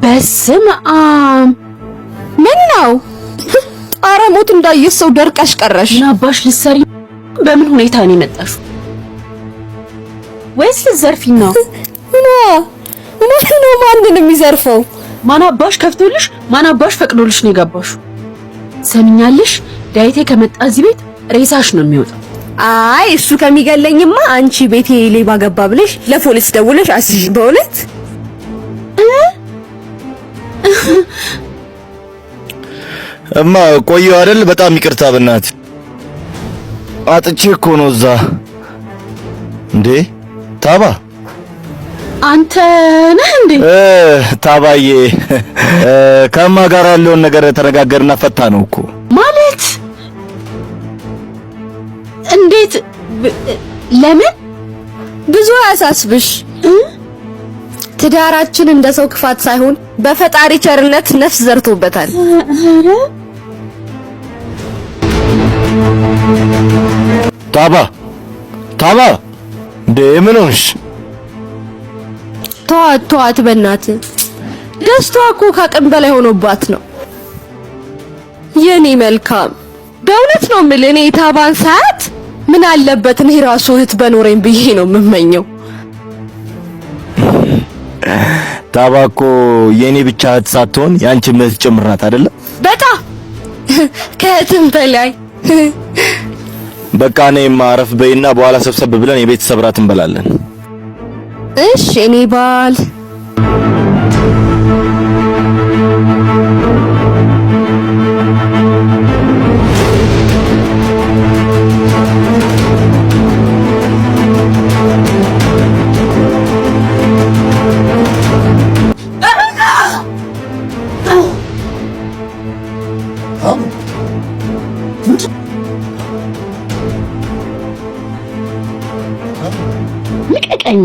በስመ አብ ምን ነው ጣረ ሞት እንዳየሽ ሰው ደርቀሽ ቀረሽ ናባሽ ልትሰሪ በምን ሁኔታ ነው የመጣሽው ወይስ ልትዘርፊኝ ነው ነው ማንን የሚዘርፈው ማናባሽ ከፍቶልሽ ማናባሽ ፈቅዶልሽ ነው የገባሽው ሰምኛለሽ ዳይቴ ከመጣ እዚህ ቤት ሬሳሽ ነው የሚወጣው አይ እሱ ከሚገለኝማ አንቺ ቤቴ ሌባ ገባ ብለሽ ለፖሊስ ደውለሽ አስይሽ በእውነት እማ ቆየው አይደል በጣም ይቅርታ በእናት አጥቼ እኮ ነው እዛ እንዴ ታባ አንተ ነህ እንዴ ታባዬ ከማ ጋር ያለውን ነገር ተነጋገርና ፈታ ነው እኮ ማለት እንዴት ለምን ብዙ አያሳስብሽ ትዳራችን እንደ ሰው ክፋት ሳይሆን በፈጣሪ ቸርነት ነፍስ ዘርቶበታል ታባ ምን ሆንሽ ተዋት በእናትህ ደስታዋ እኮ ከአቅም በላይ ሆኖባት ነው የኔ መልካም በእውነት ነው የምልህ እኔ ታባን ሰዓት ምን አለበት እኔ ራሱ እህት በኖረኝ ብዬ ነው የምመኘው ታባኮ የኔ ብቻ እህት ሳትሆን ያንቺ እህት ጭምር ናት አይደለ በጣም ከእህትም በላይ በቃ እኔም አረፍ በይና በኋላ ሰብሰብ ብለን የቤተሰብ ራት እንበላለን እሺ እኔ ባል ልቀቀኝ